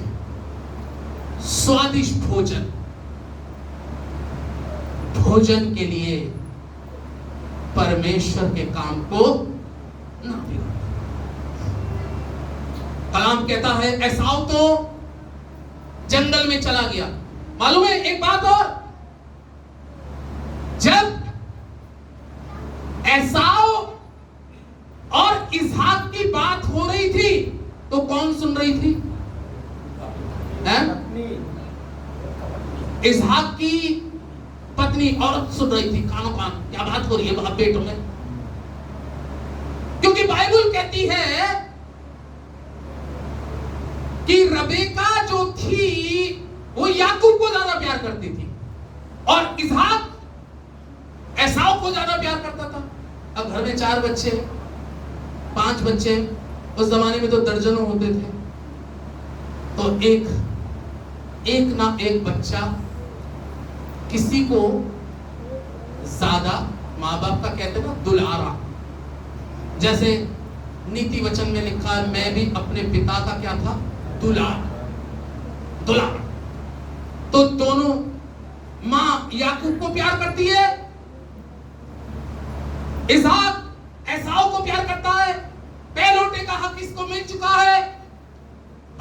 स्वादिष्ट भोजन, भोजन के लिए परमेश्वर के काम को ना बिगाड़ो। कलाम कहता है एसाव तो जंगल में चला गया। मालूम है एक बात और, जब एसाव और इसहाक की बात हो रही थी तो कौन सुन रही थी? इसहाक की पत्नी औरत सुन रही थी कानों कान, क्या बात हो रही है बाप बेटों में। क्योंकि बाइबल कहती है कि रबेका जो थी वो याकूब को ज्यादा प्यार करती थी और इसहाक एसाव को ज्यादा प्यार करता था। अब घर में 4 बच्चे, 5 बच्चे, उस जमाने में तो दर्जनों होते थे, तो एक ना एक बच्चा किसी को ज्यादा माँ बाप का कहते हैं ना दुलारा। जैसे नीति वचन में लिखा है मैं भी अपने पिता का क्या था? दुलार। तो दोनों, माँ याकूब को प्यार करती है, इसहाक एसाव को प्यार करता है, पहलौठे का हक इसको मिल चुका है।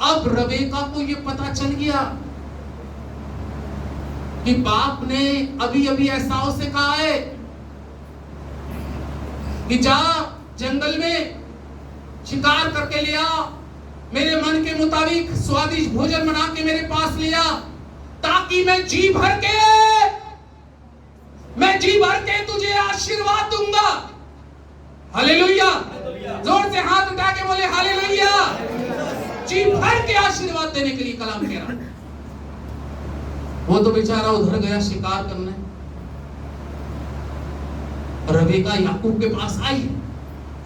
अब रबेका को यह पता चल गया कि बाप ने अभी अभी एसाव से कहा है कि जा जंगल में शिकार करके ले आ, मेरे मन के मुताबिक स्वादिष्ट भोजन बना के मेरे पास ले आ, ताकि मैं जी भर के तुझे आशीर्वाद दूंगा। हालेलुया, जोर से हाथ उठा के बोले हालेलुया। जी भर के आशीर्वाद देने के लिए कलाम कह रहा। वो तो बेचारा उधर गया शिकार करने, रबेका याकूब के पास आई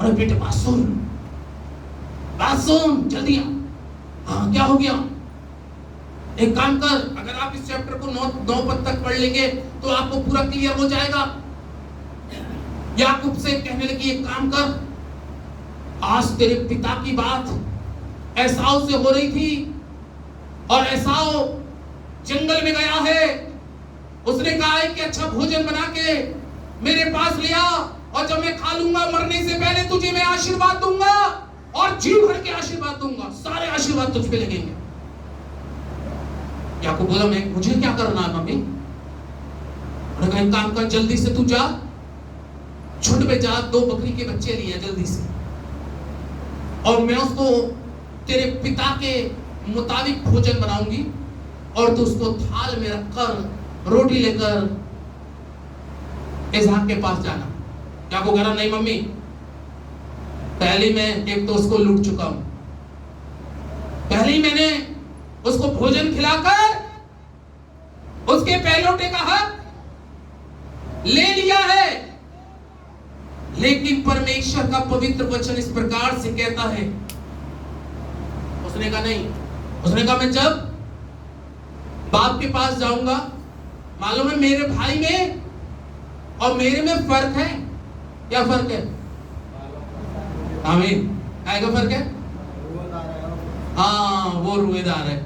और बेटे बात सुन जल्दी आ। हाँ क्या हो गया? एक काम कर, अगर आप इस चैप्टर को 9 पद तक पढ़ लेंगे तो आपको पूरा क्लियर हो जाएगा। याकूब से कहने लगी एक काम कर, आज तेरे पिता की बात एसाव से हो रही थी और एसाव जंगल में गया है, उसने कहा है कि अच्छा भोजन बना के मेरे पास ले आ और जब मैं खा लूंगा मरने से पहले तुझे मैं आशीर्वाद दूंगा और जी भर के आशीर्वाद दूंगा, सारे आशीर्वाद तुझ पे लगेंगे। याकूब बोला मैं मुझे क्या करना है मम्मी? उन्होंने कहा काम कर, जल्दी से तू जा, झुंड पे जा, 2 बकरी के बच्चे लिए जल्दी से, और मैं उसको तेरे पिता के मुताबिक भोजन बनाऊंगी और तू उसको थाल में रखकर रोटी लेकर इसहाक के पास जाना। याकूब कह रहा नहीं मम्मी, पहले मैं एक तो उसको लूट चुका हूं, पहले मैंने उसको भोजन खिलाकर उसके पहलौठे का हक ले लिया है। लेकिन परमेश्वर का पवित्र वचन इस प्रकार से कहता है, उसने कहा नहीं, उसने कहा मैं जब बाप के पास जाऊंगा, मालूम है मेरे भाई में और मेरे में फर्क है। क्या फर्क है? आमीन, क्या का फर्क है? हाँ, वो रुएदार है,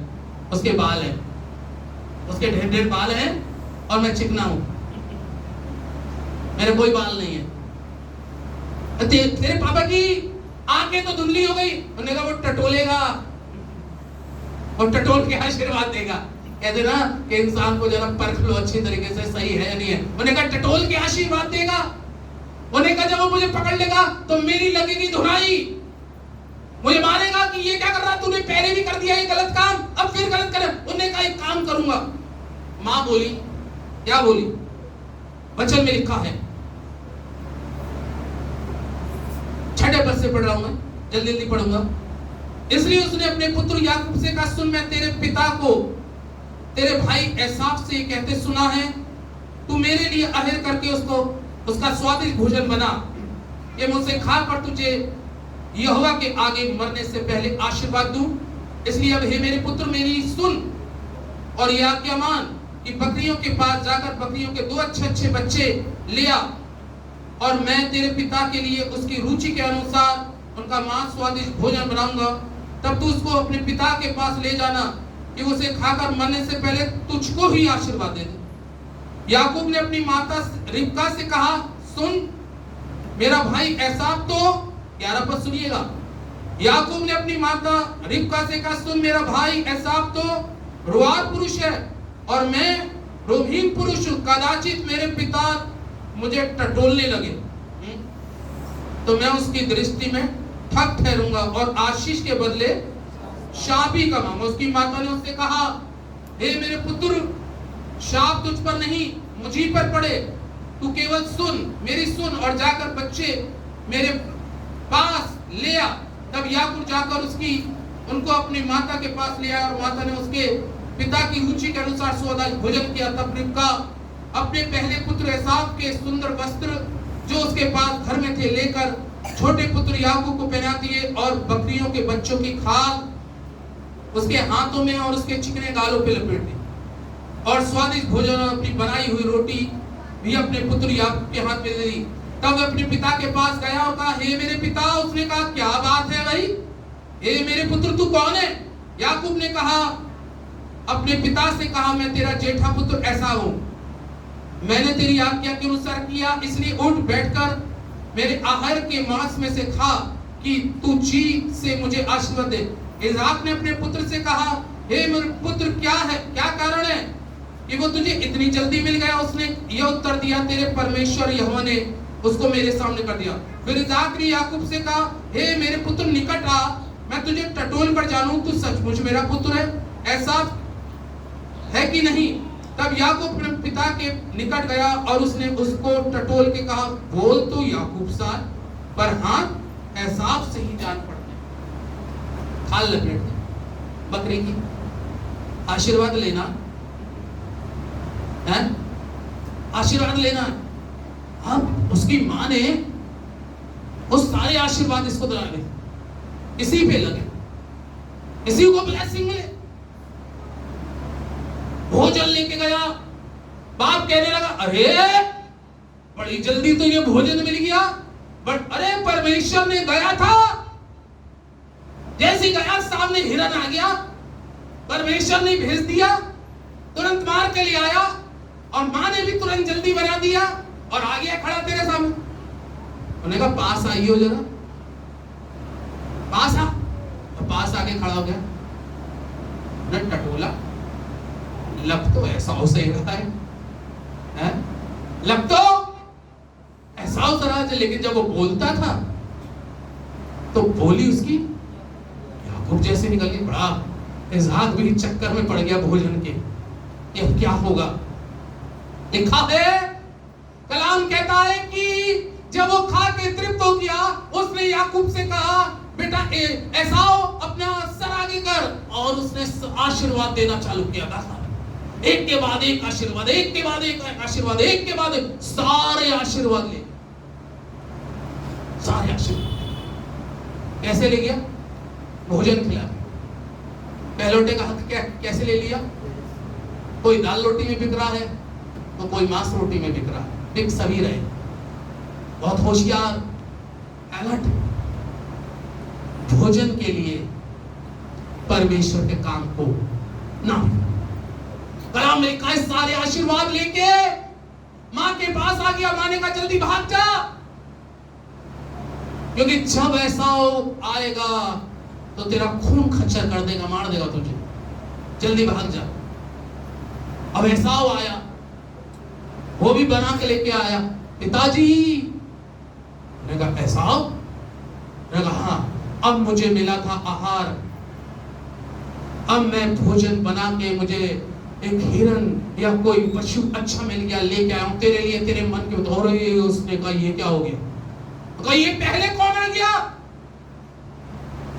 उसके बाल है, उसके ढेर बाल हैं और मैं चिकना हूं, मेरे कोई बाल नहीं है। तेरे पापा की आंखें तो धुंधली हो गई, उन्होंने कहा वो टटोलेगा और टटोल के आशीर्वाद देगा। कहते ना कि इंसान को जरा परख लो अच्छी तरीके से सही है या नहीं है। उन्होंने कहा टटोल के आशीर्वाद देगा। उन्होंने कहा जब वो मुझे पकड़ लेगा तो मेरी लगेगी धुनाई, मुझे मारेगा कि ये क्या कर रहा, तूने पहले भी कर दिया ये गलत काम, अब फिर गलत कर। उन्होंने कहा एक काम करूंगा। मां बोली, क्या बोली? वचन में लिखा है, 6 पद से पढ़ रहा हूं मैं, जल्दी जल्दी पढ़ूंगा। इसलिए उसने अपने पुत्र याकूब से कहा, सुन, मैं तेरे पिता को तेरे भाई एसाव से कहते सुना है, तू मेरे लिए अहेर करके उसका स्वादिष्ट भोजन बना, ये मुझसे खाकर तुझे यहोवा के आगे मरने से पहले आशीर्वाद दूं। इसलिए अब हे मेरे पुत्र मेरी सुन और यह आज्ञा मान कि बकरियों के पास जाकर बकरियों के 2 अच्छे बच्चे ले आ और मैं तेरे पिता के लिए उसकी रुचि के अनुसार उनका मांस स्वादिष्ट भोजन बनाऊंगा। तब तू उसको अपने पिता के पास ले जाना कि उसे खाकर मरने से पहले तुझको ही आशीर्वाद दे दे। याकूब ने अपनी माता रिबका से कहा, सुन मेरा भाई एसाव तो 11 पद सुनिएगा। याकूब ने अपनी माता रिबका से कहा, सुन मेरा भाई एसाव तो रुआर पुरुष है और मैं रोमहीन पुरुष हूं। कदाचित मेरे पिता मुझे टटोलने लगे तो मैं उसकी दृष्टि में ठग ठहरूंगा और आशीष के बदले शाप ही कमाऊंगा। उसकी माता ने उससे कहा, हे मेरे पुत्र, शाप तुझ पर नहीं मुझी पर पड़े, तू केवल मेरी सुन और जाकर बच्चे मेरे पास ले आ। तब याकूब जाकर उनको अपनी माता के पास ले आया और माता ने उसके पिता की रुचि के अनुसार सुअदाज भोजन किया। तब रिबका अपने पहले पुत्र एसाव के सुंदर वस्त्र जो उसके पास घर में थे लेकर छोटे पुत्र याकूब को पहना दिए और बकरियों के बच्चों की खाल उसके हाथों में और उसके चिकने गालों पे लपेट दी और स्वादिष्ट भोजन और अपनी बनाई हुई रोटी भी अपने पुत्र याकूब के हाथ में दे दी। तब वह अपने पिता के पास गया और कहा, हे मेरे पिता। उसने कहा, क्या बात है भाई, हे मेरे पुत्र तू कौन है? याकूब ने कहा, अपने पिता से कहा, मैं तेरा जेठा पुत्र एसाव हूं। मैंने तेरी आज्ञा के अनुसार किया, इसलिए उठ बैठकर मेरे आहार के मांस में से खा कि तू जी से मुझे आशीर्वाद दे। इसहाक ने अपने पुत्र से कहा, हे मेरे पुत्र क्या कारण है कि वो तुझे इतनी जल्दी मिल गया? उसने यह उत्तर दिया, तेरे परमेश्वर यहोवा ने उसको मेरे सामने कर दिया। फिर इसहाक ने याकूब से कहा, हे मेरे पुत्र निकट आ, मैं तुझे टटोल कर जानूं, तू सचमुच मेरा पुत्र है, ऐसा है कि नहीं? तब याकूब अपने पिता के निकट गया और उसने उसको टटोल के कहा, बोल तो याकूब सा, पर हाथ एसाव से ही जान पड़ते हैं। खाल लपेट दे बकरी की, आशीर्वाद लेना है, आशीर्वाद लेना। अब उसकी मां ने वो सारे आशीर्वाद इसको दिला दे, इसी पे लगे, इसी को ब्लेसिंग मिले। भोजन लेके गया, बाप कहने लगा, अरे बड़ी जल्दी तो ये भोजन मिल गया, बट अरे परमेश्वर ने गया था, जैसे गया सामने हिरन आ गया, परमेश्वर ने भेज दिया, तुरंत मार के ले आया और मां ने भी तुरंत जल्दी बना दिया और आ गया खड़ा तेरे सामने। उन्होंने कहा, पास आई हो जरा, पास आ। पास आके खड़ा हो गया, न टटोला, लग तो ऐसा हो सही रहा है? लग तो ऐसा हो रहा है, लेकिन जब वो बोलता था तो बोली उसकी याकूब जैसे निकल गई। बड़ा इसहाक भी चक्कर में पड़ गया भोजन के, ये क्या होगा। लिखा है, कलाम कहता है कि जब वो खा के तृप्त हो गया, उसने याकूब से कहा, बेटा एसाव अपना सर आगे कर, और उसने आशीर्वाद देना चालू किया था। एक के बाद एक आशीर्वाद, एक के बाद एक आशीर्वाद, एक के बाद एक, सारे आशीर्वाद ले, सारे आशीर्वाद कैसे ले गया? भोजन खिला, पहलोटे का हक कैसे ले लिया? कोई दाल रोटी में बिक रहा है तो कोई मांस रोटी में बिक रहा है, बिक सभी रहे। बहुत होशियार, अलर्ट, भोजन के लिए परमेश्वर के काम को ना। कलाम में कई सारे आशीर्वाद लेके मां के पास आ गया। मां ने कहा, जल्दी भाग जा, क्योंकि जब ऐसा आएगा तो तेरा खून खच्चर कर देगा, मार देगा तुझे, जल्दी भाग जा। अब ऐसा आया, वो भी बना के लेके आया। पिताजी ने कहा, ऐसा? ने कहा, हाँ, अब मुझे मिला था आहार, अब मैं भोजन बना के मुझे एक हिरन या कोई पशु अच्छा मिल गया, लेके आया हूं तेरे लिए, तेरे मन के बता रहे। उसने कहा, ये क्या हो गया? कहा, ये पहले कौन आ गया?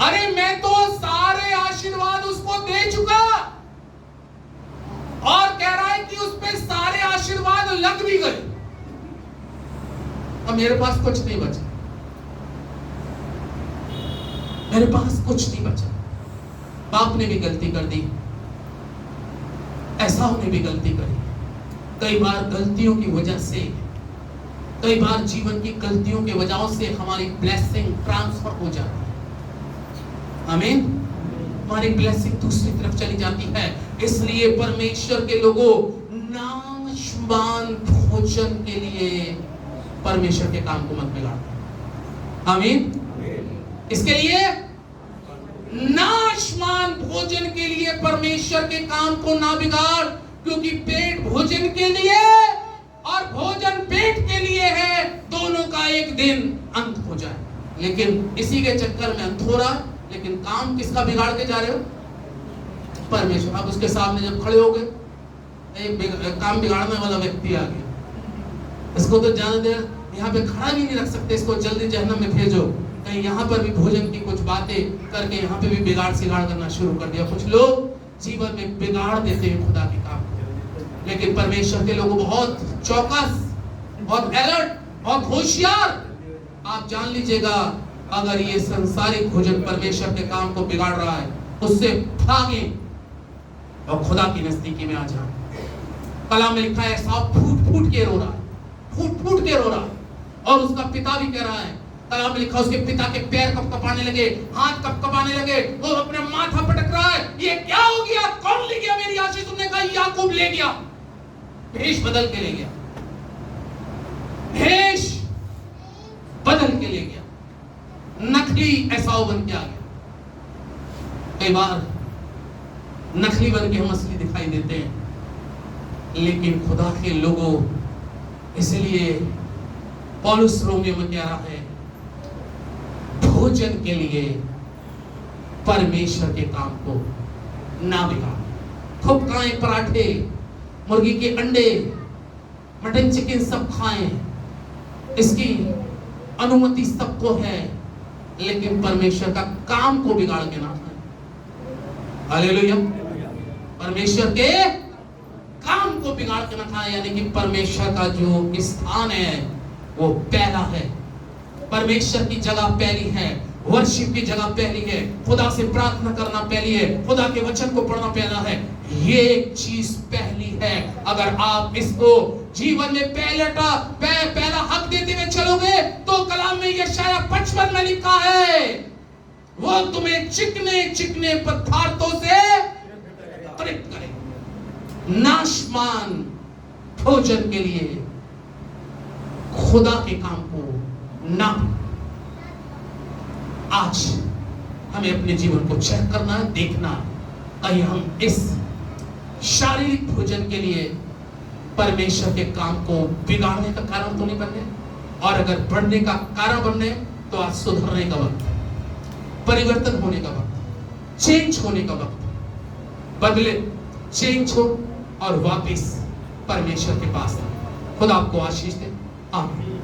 अरे मैं तो सारे आशीर्वाद उसको दे चुका, और कह रहा है कि उस पे सारे आशीर्वाद लग भी गए, अब मेरे पास कुछ नहीं बचा, मेरे पास कुछ नहीं बचा। बाप ने भी गलती कर दी, एसाव ने भी गलती करी। कई बार गलतियों की वजह से, कई बार जीवन की गलतियों की वजह से हमारी ब्लेसिंग ट्रांसफर हो जाती है। आमीन। हमारी ब्लेसिंग दूसरी तरफ चली जाती है। इसलिए परमेश्वर के लोगों, नाशवान भोजन के लिए परमेश्वर के काम को मत बिगाड़ो। आमीन। इसके लिए नाशवान भोजन के लिए परमेश्वर के काम को ना बिगाड़, क्योंकि पेट भोजन के लिए और भोजन पेट के लिए है, दोनों का एक दिन अंत हो जाए। लेकिन इसी के चक्कर में अंत हो रहा, लेकिन काम किसका बिगाड़ के जा रहे हो? परमेश्वर। अब उसके सामने जब खड़े हो गए, एक काम बिगाड़ने वाला व्यक्ति आ गया, इसको तो ज्यादा देर यहाँ पे खड़ा भी नहीं रख सकते, इसको जल्दी जहन्नम में भेजो। कहीं यहाँ पर भी भोजन की कुछ बातें करके यहाँ पे भी बिगाड़ सिगाड़ करना शुरू कर दिया। कुछ लोग जीवन में बिगाड़ देते हैं खुदा के काम, लेकिन परमेश्वर के लोग बहुत चौकस, बहुत अलर्ट, बहुत होशियार। आप जान लीजिएगा, अगर ये संसारिक भोजन परमेश्वर के काम को बिगाड़ रहा है, उससे भागे और खुदा की नजदीकी में आ जाए। कलाम में लिखा है, एसाव फूट फूट के रो रहा है, फूट फूट के रो रहा है, और उसका पिता भी कह रहा है। कलाम में लिखा, उसके पिता के पैर कपकपाने लगे, हाथ कपकपाने लगे, वो अपने माथा पटक रहा है, ये क्या हो गया? कौन ले गया मेरी आशीष? तुमने कहा याकूब ले गया, भेष बदल के ले गया, भेष बदल के ले गया, नकली एसाव बन के आ गया। कई बार नकली बन के हम असली दिखाई देते हैं, लेकिन खुदा के लोगों, इसलिए पौलुस रोमियो में कह रहा है, भोजन के लिए परमेश्वर के काम को ना बिगाड़। खूब खाएं पराठे, मुर्गी के अंडे, मटन चिकन सब खाएं, इसकी अनुमति सबको है, लेकिन परमेश्वर का काम को बिगाड़ के ना खाएं। हालेलुया। परमेश्वर के काम को बिगाड़ के ना खाएं, यानी कि परमेश्वर का जो स्थान है वो पहला है, परमेश्वर की जगह पहली है, वर्शिप की जगह पहली है, खुदा से प्रार्थना करना पहली है, खुदा के वचन को पढ़ना पहला है। ये एक चीज पहली है। अगर आप इसको जीवन में पहला हक देते हुए चलोगे, तो कलाम में यशाया 55 में लिखा है, वो तुम्हें चिकने चिकने पदार्थों से तृप्त करेगा। नाशवान भोजन के लिए खुदा के काम को ना। आज हमें अपने जीवन को चेक करना है, देखना, कहीं हम इस शारीरिक भोजन के लिए परमेश्वर के काम को बिगाड़ने का कारण तो नहीं बन रहे, और अगर बढ़ने का कारण बन रहे तो आज सुधरने का वक्त, परिवर्तन होने का वक्त, चेंज होने का वक्त, बदले, चेंज हो और वापस परमेश्वर के पास। खुदा आपको आशीष दे। आमीन।